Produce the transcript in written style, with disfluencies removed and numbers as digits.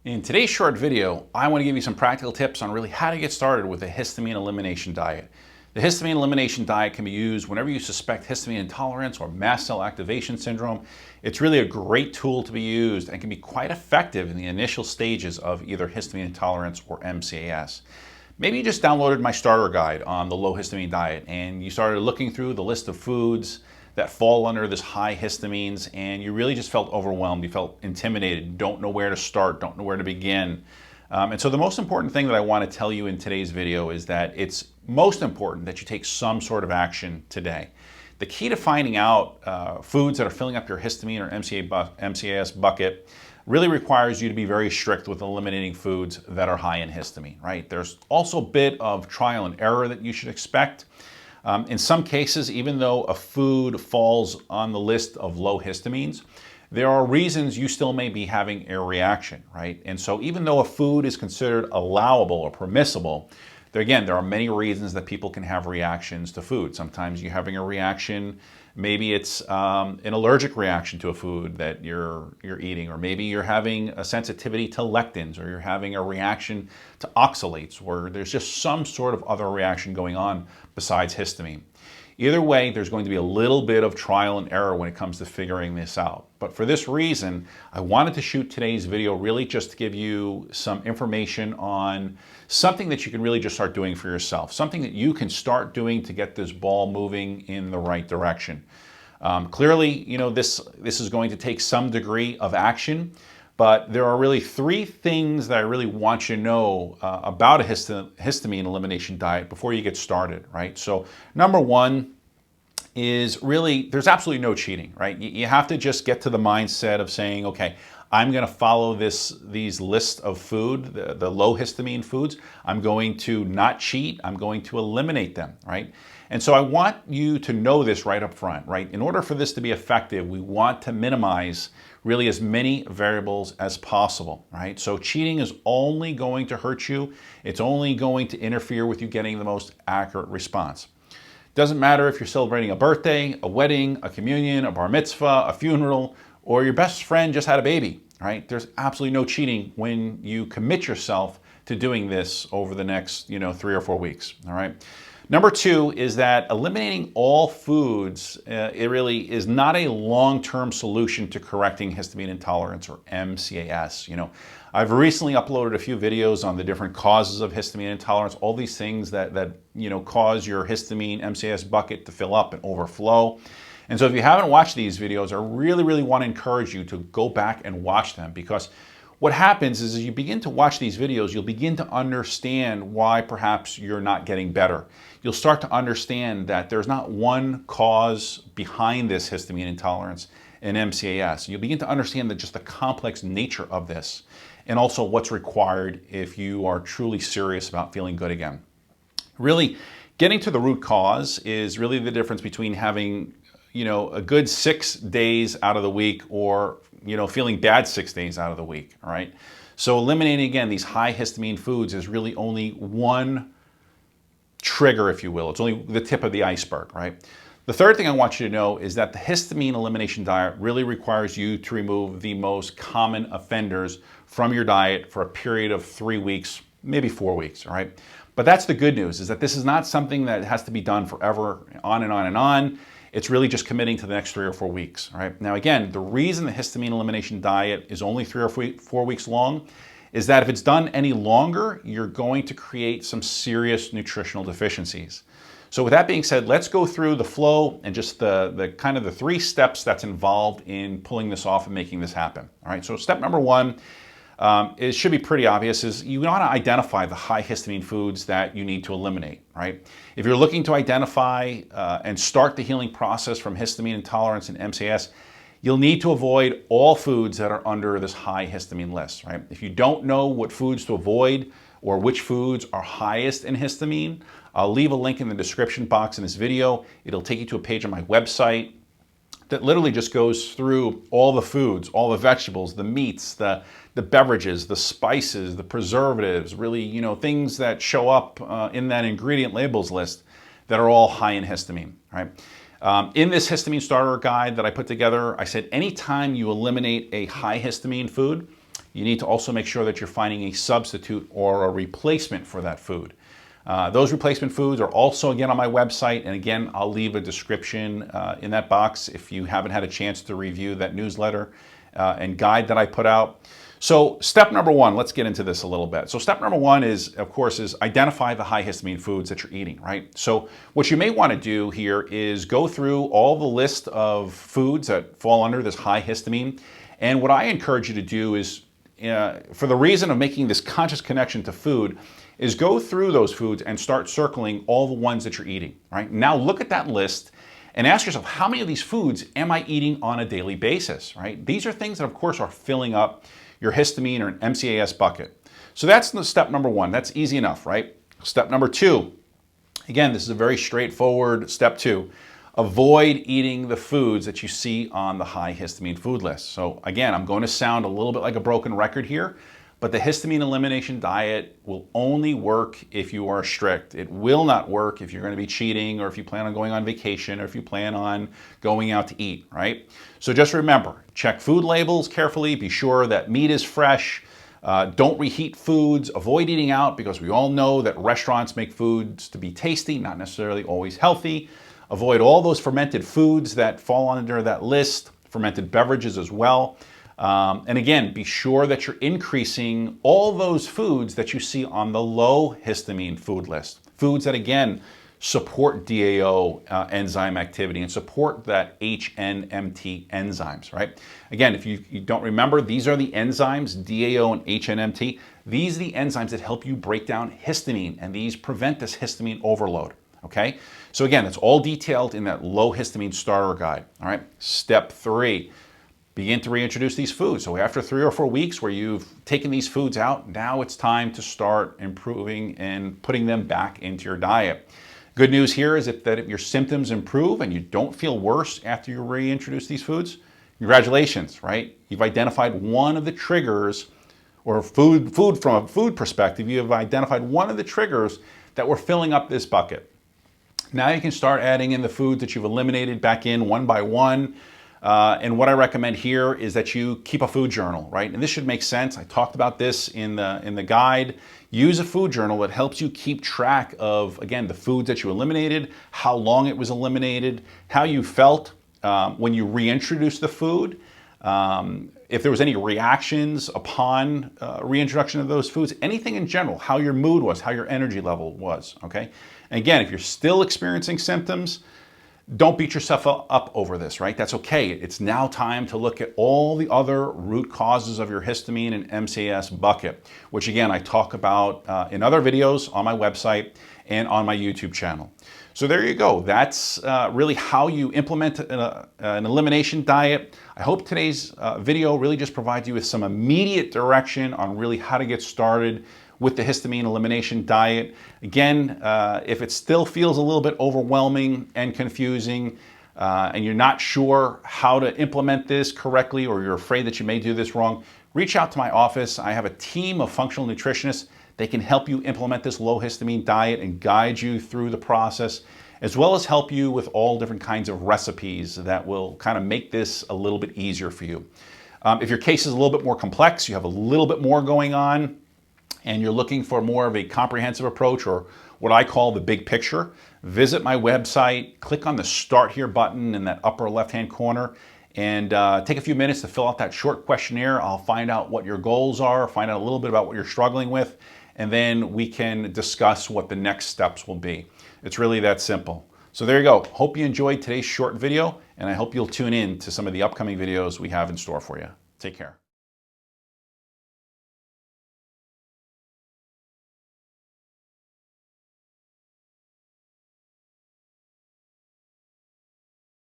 In today's short video, I want to give you some practical tips on really how to get started with a histamine elimination diet. The histamine elimination diet can be used whenever you suspect histamine intolerance or mast cell activation syndrome. It's really a great tool to be used and can be quite effective in the initial stages of either histamine intolerance or MCAS. Maybe you just downloaded my starter guide on the low histamine diet and you started looking through the list of foods that fall under this high histamines and you really just felt overwhelmed, you felt intimidated, don't know where to start, don't know where to begin. And so the most important thing that I want to tell you in today's video is that it's most important that you take some sort of action today. The key to finding out foods that are filling up your histamine or MCAS bucket really requires you to be very strict with eliminating foods that are high in histamine, right? There's also a bit of trial and error that you should expect. In some cases, even though a food falls on the list of low histamines, there are reasons you still may be having a reaction, right? And so even though a food is considered allowable or permissible, there are many reasons that people can have reactions to food. Sometimes you're having a reaction, maybe it's an allergic reaction to a food that you're eating, or maybe you're having a sensitivity to lectins, or you're having a reaction to oxalates, or there's just some sort of other reaction going on besides histamine. Either way, there's going to be a little bit of trial and error when it comes to figuring this out. But for this reason, I wanted to shoot today's video really just to give you some information on something that you can really just start doing for yourself, something that you can start doing to get this ball moving in the right direction. Clearly, this is going to take some degree of action, but there are really three things that I really want you to know about a histamine elimination diet before you get started, right? So number one is really, there's absolutely no cheating, right? You have to just get to the mindset of saying, okay, I'm going to follow these lists of food, the low histamine foods. I'm going to not cheat. I'm going to eliminate them, right? And so I want you to know this right up front, right? In order for this to be effective, we want to minimize really as many variables as possible, right? So cheating is only going to hurt you. It's only going to interfere with you getting the most accurate response. Doesn't matter if you're celebrating a birthday, a wedding, a communion, a bar mitzvah, a funeral, or your best friend just had a baby, right? There's absolutely no cheating when you commit yourself to doing this over the next, 3 or 4 weeks, all right? Number two is that eliminating all foods, it really is not a long-term solution to correcting histamine intolerance or MCAS. I've recently uploaded a few videos on the different causes of histamine intolerance, all these things that cause your histamine MCAS bucket to fill up and overflow. And so if you haven't watched these videos, I really want to encourage you to go back and watch them, because what happens is as you begin to watch these videos, you'll begin to understand why perhaps you're not getting better. You'll start to understand that there's not one cause behind this histamine intolerance and MCAS. You'll begin to understand that just the complex nature of this, and also what's required if you are truly serious about feeling good again. Really, getting to the root cause is really the difference between having a good 6 days out of the week or feeling bad 6 days out of the week, all right? So eliminating, again, these high histamine foods is really only one trigger, if you will. It's only the tip of the iceberg, right? The third thing I want you to know is that the histamine elimination diet really requires you to remove the most common offenders from your diet for a period of 3 weeks, maybe 4 weeks, all right? But that's the good news, is that this is not something that has to be done forever, on and on and on. It's really just committing to the next 3 or 4 weeks, all right? Now again, the reason the histamine elimination diet is only 3 or 4 weeks long is that if it's done any longer, you're going to create some serious nutritional deficiencies. So with that being said, let's go through the flow and just the kind of the 3 steps that's involved in pulling this off and making this happen, all right? So step number one, it should be pretty obvious, is you want to identify the high histamine foods that you need to eliminate, right? If you're looking to identify and start the healing process from histamine intolerance and MCAS, you'll need to avoid all foods that are under this high histamine list, right? If you don't know what foods to avoid or which foods are highest in histamine, I'll leave a link in the description box in this video. It'll take you to a page on my website that literally just goes through all the foods, all the vegetables, the meats, the beverages, the spices, the preservatives, really, things that show up in that ingredient labels list that are all high in histamine, right? In this histamine starter guide that I put together, I said anytime you eliminate a high histamine food, you need to also make sure that you're finding a substitute or a replacement for that food. Those replacement foods are also, again, on my website, and again, I'll leave a description in that box if you haven't had a chance to review that newsletter and guide that I put out. So step number one, let's get into this a little bit. So step number one is, of course, is identify the high histamine foods that you're eating, right? So what you may want to do here is go through all the list of foods that fall under this high histamine. And what I encourage you to do is, for the reason of making this conscious connection to food, is go through those foods and start circling all the ones that you're eating, right? Now look at that list and ask yourself, how many of these foods am I eating on a daily basis, right? These are things that, of course, are filling up your histamine or an MCAS bucket. So that's the step number one. That's easy enough, right? Step number two, again, this is a very straightforward step two. Avoid eating the foods that you see on the high histamine food list. So again, I'm going to sound a little bit like a broken record here, but the histamine elimination diet will only work if you are strict. It will not work if you're going to be cheating, or if you plan on going on vacation, or if you plan on going out to eat, right? So just remember, check food labels carefully, be sure that meat is fresh, don't reheat foods, avoid eating out, because we all know that restaurants make foods to be tasty, not necessarily always healthy. Avoid all those fermented foods that fall under that list, fermented beverages as well. And again, be sure that you're increasing all those foods that you see on the low histamine food list. Foods that, again, support DAO enzyme activity and support that HNMT enzymes, right? Again, if you don't remember, these are the enzymes, DAO and HNMT. These are the enzymes that help you break down histamine, and these prevent this histamine overload, okay? So again, it's all detailed in that low histamine starter guide, all right? Step three. Begin to reintroduce these foods. So after 3 or 4 weeks where you've taken these foods out, now it's time to start improving and putting them back into your diet. Good news here is that if your symptoms improve and you don't feel worse after you reintroduce these foods, congratulations, right? You've identified one of the triggers, or food from a food perspective, you have identified one of the triggers that were filling up this bucket. Now you can start adding in the foods that you've eliminated back in one by one. And what I recommend here is that you keep a food journal, right? And this should make sense. I talked about this in the guide. Use a food journal that helps you keep track of, again, the foods that you eliminated, how long it was eliminated, how you felt when you reintroduced the food, if there was any reactions upon reintroduction of those foods, anything in general, how your mood was, how your energy level was, okay? And again, if you're still experiencing symptoms, don't beat yourself up over this, right? That's okay. It's now time to look at all the other root causes of your histamine and MCAS bucket, which again, I talk about in other videos on my website and on my YouTube channel. So there you go. That's really how you implement an elimination diet. I hope today's video really just provides you with some immediate direction on really how to get started with the histamine elimination diet. Again, if it still feels a little bit overwhelming and confusing, and you're not sure how to implement this correctly, or you're afraid that you may do this wrong, reach out to my office. I have a team of functional nutritionists. They can help you implement this low histamine diet and guide you through the process, as well as help you with all different kinds of recipes that will kind of make this a little bit easier for you. If your case is a little bit more complex, you have a little bit more going on, and you're looking for more of a comprehensive approach, or what I call the big picture, visit my website, click on the Start Here button in that upper left-hand corner, and take a few minutes to fill out that short questionnaire. I'll find out what your goals are, find out a little bit about what you're struggling with, and then we can discuss what the next steps will be. It's really that simple. So there you go. Hope you enjoyed today's short video, and I hope you'll tune in to some of the upcoming videos we have in store for you. Take care.